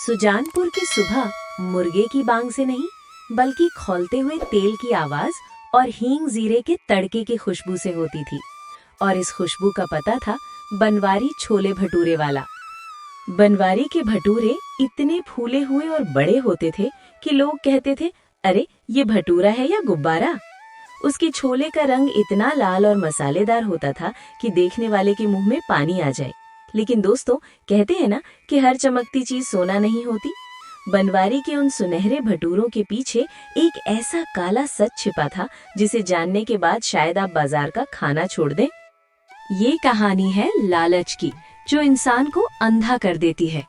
सुजानपुर की सुबह मुर्गे की बांग से नहीं बल्कि खौलते हुए तेल की आवाज और हींग जीरे के तड़के की खुशबू से होती थी। और इस खुशबू का पता था बनवारी छोले भटूरे वाला। बनवारी के भटूरे इतने फूले हुए और बड़े होते थे कि लोग कहते थे, अरे ये भटूरा है या गुब्बारा। उसके छोले का रंग इतना लाल और मसालेदार होता था कि देखने वाले के मुंह में पानी आ जाए। लेकिन दोस्तों, कहते हैं ना कि हर चमकती चीज सोना नहीं होती। बनवारी के उन सुनहरे भटूरों के पीछे एक ऐसा काला सच छिपा था जिसे जानने के बाद शायद आप बाजार का खाना छोड़ दें। ये कहानी है लालच की, जो इंसान को अंधा कर देती है।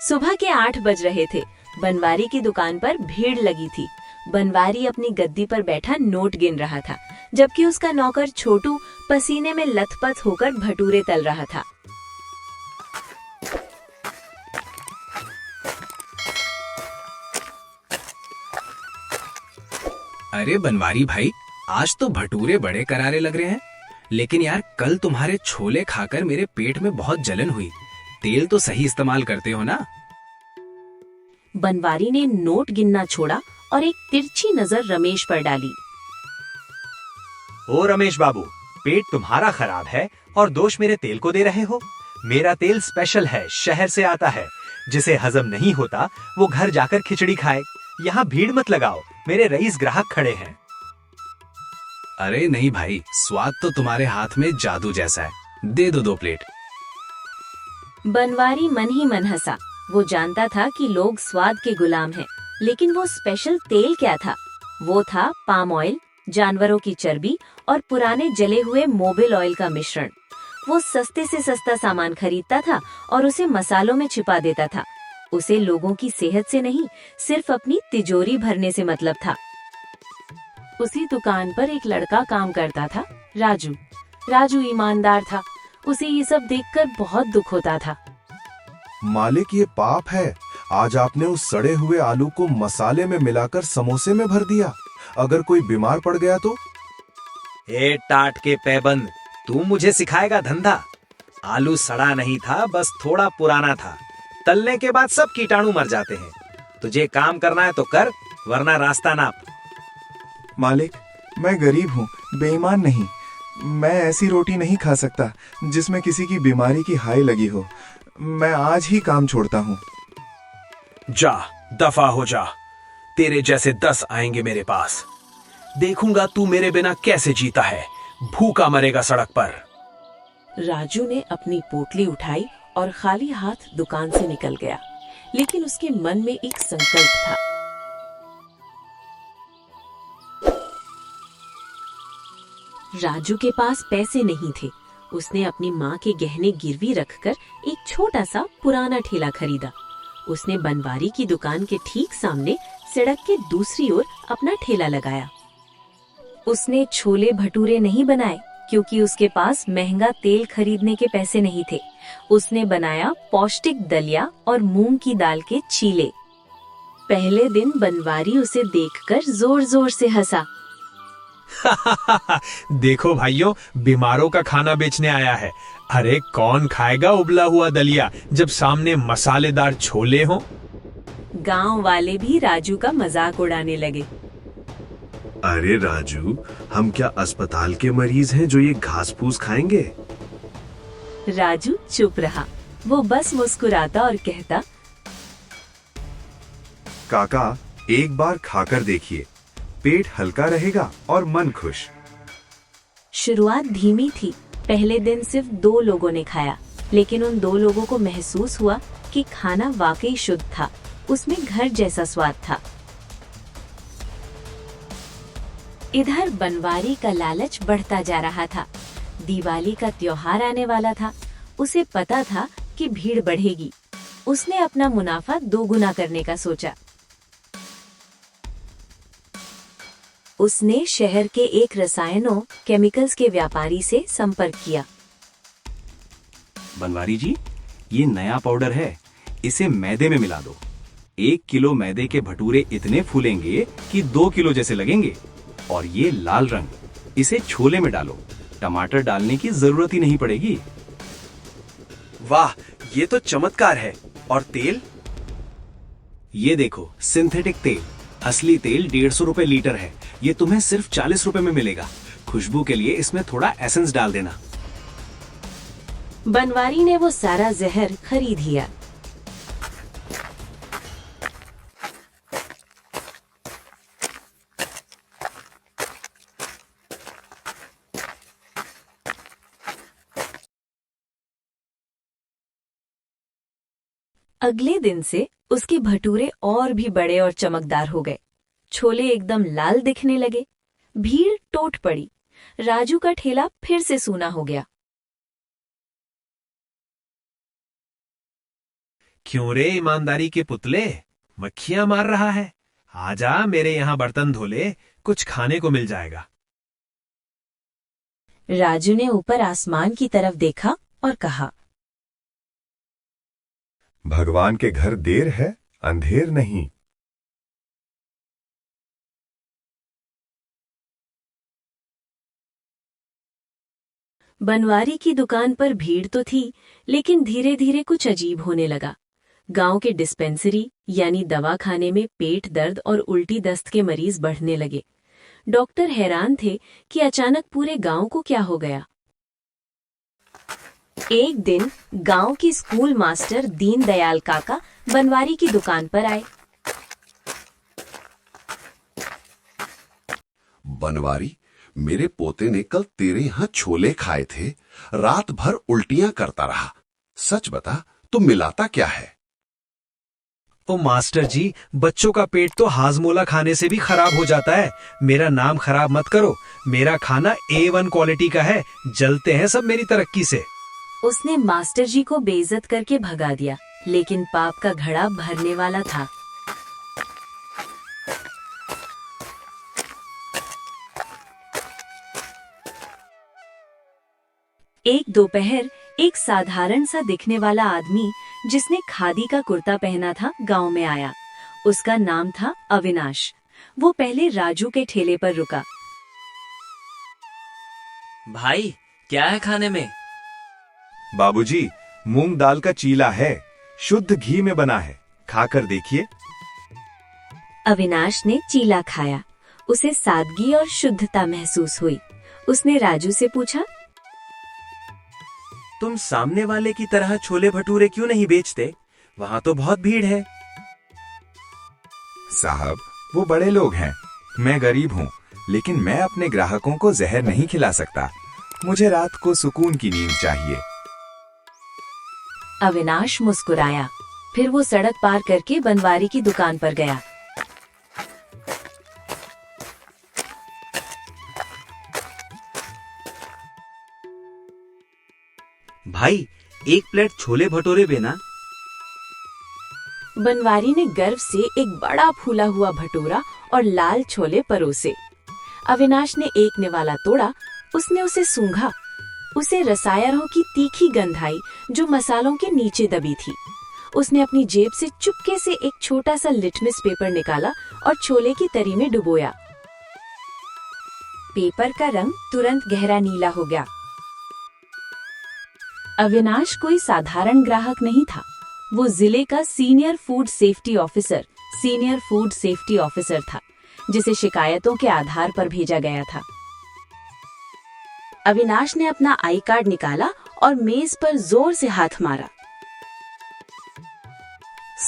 सुबह के 8 बज रहे थे। बनवारी की दुकान पर भीड़ लगी थी। बनवारी अपनी गद्दी पर बैठा नोट गिन रहा था, जबकि उसका नौकर छोटू पसीने में लथपथ होकर भटूरे तल रहा था। अरे बनवारी भाई, आज तो भटूरे बड़े करारे लग रहे हैं। लेकिन यार, कल तुम्हारे छोले खाकर मेरे पेट में बहुत जलन हुई। तेल तो सही इस्तेमाल करते हो ना? बनवारी ने नोट गिनना छोड़ा और एक तिरछी नजर रमेश पर डाली। ओ रमेश बाबू, पेट तुम्हारा खराब है और दोष मेरे तेल को दे रहे हो। मेरा तेल स्पेशल है, शहर से आता है। जिसे हजम नहीं होता वो घर जाकर खिचड़ी खाए। यहाँ भीड़ मत लगाओ, मेरे रईस ग्राहक खड़े हैं। अरे नहीं भाई, स्वाद तो तुम्हारे हाथ में जादू जैसा है। दे दो 2 प्लेट। बनवारी मन ही मन हंसा। वो जानता था कि लोग स्वाद के गुलाम हैं, लेकिन वो स्पेशल तेल क्या था? वो था पाम ऑयल, जानवरों की चर्बी और पुराने जले हुए मोबिल ऑयल का मिश्रण। वो सस्ते से सस्ता सामान खरीदता था और उसे मसालों में छिपा देता था। उसे लोगों की सेहत से नहीं, सिर्फ अपनी तिजोरी भरने से मतलब था। उसी दुकान पर एक लड़का काम करता था, राजू। राजू ईमानदार था। उसे ये सब देखकर बहुत दुख होता था। मालिक, ये पाप है। आज आपने उस सड़े हुए आलू को मसाले में मिलाकर समोसे में भर दिया। अगर कोई बीमार पड़ गया तो? ए टाट के पैबंद, तू मुझे सिखाएगा धंधा? आलू सड़ा नहीं था, बस थोड़ा पुराना था। तलने के बाद सब कीटाणु मर जाते हैं। तुझे काम करना है तो कर, वरना रास्ता नाप। मालिक, मैं गरीब हूँ, बेईमान नहीं। मैं ऐसी रोटी नहीं खा सकता जिसमें किसी की बीमारी की हाय लगी हो। मैं आज ही काम छोड़ता हूँ। जा, दफा हो जा। तेरे जैसे 10 आएंगे मेरे पास। देखूंगा तू मेरे बिना कैसे जीता है। भूखा मरेगा सड़क पर। राजू ने अपनी पोटली उठाई और खाली हाथ दुकान से निकल गया। लेकिन उसके मन में एक संकल्प था। राजू के पास पैसे नहीं थे। उसने अपनी माँ के गहने गिरवी रखकर एक छोटा सा पुराना ठेला खरीदा। उसने बनवारी की दुकान के ठीक सामने सड़क के दूसरी ओर अपना ठेला लगाया। उसने छोले भटूरे नहीं बनाए क्योंकि उसके पास महंगा तेल खरीदने के पैसे नहीं थे। उसने बनाया पौष्टिक दलिया और मूंग की दाल के चीले। पहले दिन बनवारी उसे देखकर जोर जोर से हंसा। देखो भाइयों, बीमारों का खाना बेचने आया है। अरे कौन खाएगा उबला हुआ दलिया जब सामने मसालेदार छोले हों? गांव वाले भी राजू का मजाक उड़ाने लगे। अरे राजू, हम क्या अस्पताल के मरीज हैं जो ये घास फूस खाएंगे? राजू चुप रहा। वो बस मुस्कुराता और कहता, काका, एक बार खाकर देखिए। पेट हल्का रहेगा और मन खुश। शुरुआत धीमी थी। पहले दिन सिर्फ 2 लोगों ने खाया, लेकिन उन 2 लोगों को महसूस हुआ कि खाना वाकई शुद्ध था। उसमें घर जैसा स्वाद था। इधर बनवारी का लालच बढ़ता जा रहा था। दिवाली का त्योहार आने वाला था। उसे पता था कि भीड़ बढ़ेगी। उसने अपना मुनाफा 2 गुना करने का सोचा। उसने शहर के एक रसायनों केमिकल्स के व्यापारी से संपर्क किया। बनवारी जी, ये नया पाउडर है, इसे मैदे में मिला दो। 1 किलो मैदे के भटूरे इतने फूलेंगे कि 2 किलो जैसे लगेंगे। और ये लाल रंग, इसे छोले में डालो। टमाटर डालने की जरूरत ही नहीं पड़ेगी। वाह, ये तो चमत्कार है। और तेल? ये देखो, सिंथेटिक तेल। असली तेल 150 रुपए लीटर है। ये तुम्हें सिर्फ 40 रुपए में मिलेगा। खुशबू के लिए इसमें थोड़ा एसेंस डाल देना। बनवारी ने वो सारा जहर खरीद लिया। अगले दिन से उसके भटूरे और भी बड़े और चमकदार हो गए। छोले एकदम लाल दिखने लगे। भीड़ टूट पड़ी। राजू का ठेला फिर से सूना हो गया। क्यों रे ईमानदारी के पुतले, मक्खियां मार रहा है? आजा मेरे यहाँ बर्तन धो ले, कुछ खाने को मिल जाएगा। राजू ने ऊपर आसमान की तरफ देखा और कहा, भगवान के घर देर है, अंधेर नहीं। बनवारी की दुकान पर भीड़ तो थी, लेकिन धीरे धीरे कुछ अजीब होने लगा। गांव के डिस्पेंसरी यानी दवाखाने में पेट दर्द और उल्टी दस्त के मरीज बढ़ने लगे। डॉक्टर हैरान थे कि अचानक पूरे गांव को क्या हो गया। एक दिन गांव की स्कूल मास्टर दीनदयाल काका बनवारी की दुकान पर आए। बनवारी, मेरे पोते ने कल तेरे यहाँ छोले खाए थे। रात भर उल्टियां करता रहा। सच बता, तो मिलाता क्या है? ओ मास्टर जी, बच्चों का पेट तो हाजमोला खाने से भी खराब हो जाता है। मेरा नाम खराब मत करो। मेरा खाना A1 क्वालिटी का है। जलते हैं सब मेरी तरक्की से। उसने मास्टर जी को बेइज्जत करके भगा दिया, लेकिन पाप का घड़ा भरने वाला था। एक दोपहर एक साधारण सा दिखने वाला आदमी जिसने खादी का कुर्ता पहना था गांव में आया। उसका नाम था अविनाश। वो पहले राजू के ठेले पर रुका। भाई, क्या है खाने में? बाबूजी, मूंग दाल का चीला है, शुद्ध घी में बना है, खाकर देखिए। अविनाश ने चीला खाया। उसे सादगी और शुद्धता महसूस हुई। उसने राजू से पूछा, तुम सामने वाले की तरह छोले भटूरे क्यों नहीं बेचते? वहाँ तो बहुत भीड़ है। साहब, वो बड़े लोग हैं, मैं गरीब हूँ, लेकिन मैं अपने ग्राहकों को जहर नहीं खिला सकता। मुझे रात को सुकून की नींद चाहिए। अविनाश मुस्कुराया। फिर वो सड़क पार करके बनवारी की दुकान पर गया। भाई, एक प्लेट छोले भटूरे देना। बनवारी ने गर्व से एक बड़ा फूला हुआ भटूरा और लाल छोले परोसे। अविनाश ने एक निवाला तोड़ा। उसने उसे सूंघा। उसे रसायनों की तीखी गंध आई जो मसालों के नीचे दबी थी। उसने अपनी जेब से चुपके से एक छोटा सा लिटमस पेपर निकाला और छोले की तरी में डुबोया। पेपर का रंग तुरंत गहरा नीला हो गया। अविनाश कोई साधारण ग्राहक नहीं था। वो जिले का सीनियर फूड सेफ्टी ऑफिसर था, जिसे शिकायतों के आधार पर भेजा गया था। अविनाश ने अपना आई कार्ड निकाला और मेज पर जोर से हाथ मारा।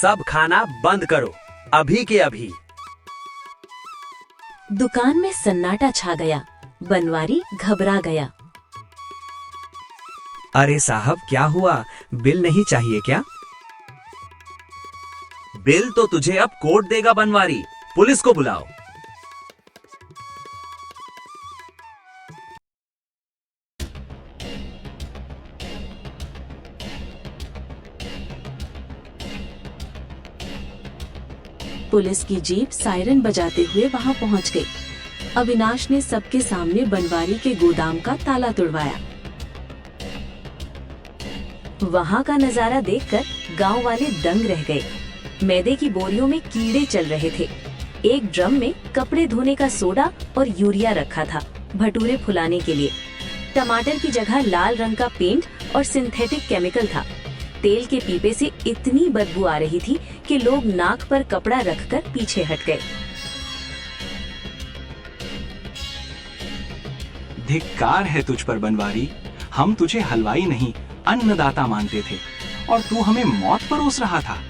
सब खाना बंद करो, अभी के अभी। दुकान में सन्नाटा छा गया। बनवारी घबरा गया। अरे साहब, क्या हुआ? बिल नहीं चाहिए क्या? बिल तो तुझे अब कोर्ट देगा बनवारी। पुलिस को बुलाओ। पुलिस की जीप सायरन बजाते हुए वहां पहुंच गई। अविनाश ने सबके सामने बनवारी के गोदाम का ताला तुड़वाया। वहां का नजारा देखकर गांव वाले दंग रह गए। मैदे की बोरियों में कीड़े चल रहे थे। एक ड्रम में कपड़े धोने का सोडा और यूरिया रखा था भटूरे फुलाने के लिए। टमाटर की जगह लाल रंग का पेंट और सिंथेटिक केमिकल था। तेल के पीपे से इतनी बदबू आ रही थी कि लोग नाक पर कपड़ा रखकर पीछे हट गए। धिक्कार है तुझ पर बनवारी। हम तुझे हलवाई नहीं अन्नदाता मानते थे और तू हमें मौत परोस रहा था।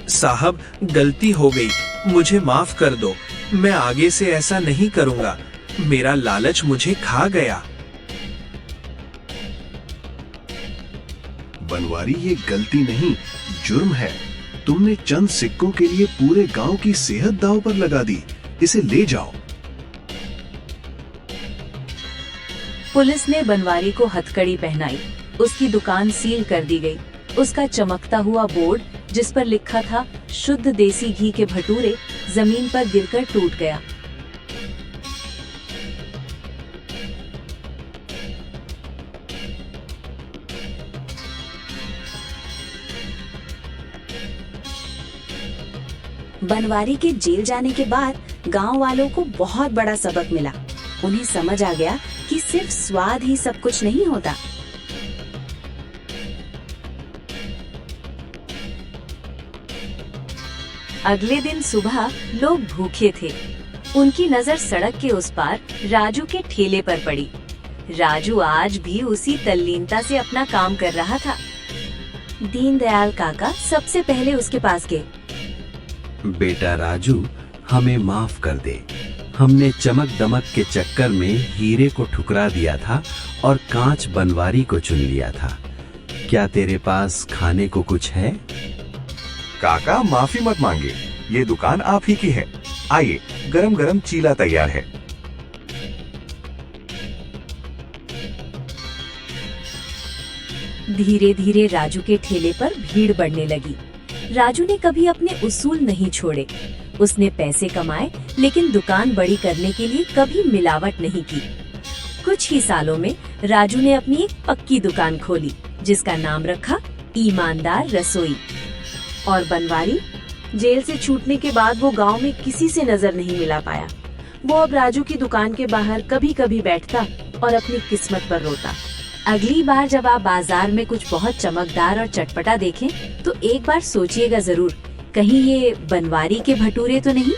साहब, गलती हो गई, मुझे माफ कर दो। मैं आगे से ऐसा नहीं करूंगा। मेरा लालच मुझे खा गया। बनवारी, ये गलती नहीं, जुर्म है। तुमने चंद सिक्कों के लिए पूरे गांव की सेहत दांव पर लगा दी। इसे ले जाओ। पुलिस ने बनवारी को हथकड़ी पहनाई। उसकी दुकान सील कर दी गई। उसका चमकता हुआ बोर्ड जिस पर लिखा था शुद्ध देसी घी के भटूरे, जमीन पर गिरकर टूट गया। बनवारी के जेल जाने के बाद गांव वालों को बहुत बड़ा सबक मिला। उन्हें समझ आ गया कि सिर्फ स्वाद ही सब कुछ नहीं होता। अगले दिन सुबह लोग भूखे थे। उनकी नजर सड़क के उस पार राजू के ठेले पर पड़ी। राजू आज भी उसी तल्लीनता से अपना काम कर रहा था। दीनदयाल काका सबसे पहले उसके पास गए। बेटा राजू, हमें माफ कर दे। हमने चमक दमक के चक्कर में हीरे को ठुकरा दिया था और कांच बनवारी को चुन लिया था। क्या तेरे पास खाने को कुछ है? काका, माफी मत मांगे, ये दुकान आप ही की है। आइए, गरम गरम चीला तैयार है। धीरे धीरे राजू के ठेले पर भीड़ बढ़ने लगी। राजू ने कभी अपने उसूल नहीं छोड़े। उसने पैसे कमाए, लेकिन दुकान बड़ी करने के लिए कभी मिलावट नहीं की। कुछ ही सालों में राजू ने अपनी एक पक्की दुकान खोली, जिसका नाम रखा ईमानदार रसोई। और बनवारी जेल से छूटने के बाद वो गांव में किसी से नजर नहीं मिला पाया। वो अब राजू की दुकान के बाहर कभी कभी बैठता और अपनी किस्मत पर रोता। अगली बार जब आप बाजार में कुछ बहुत चमकदार और चटपटा देखें, तो एक बार सोचिएगा जरूर, कहीं ये बनवारी के भटूरे तो नहीं।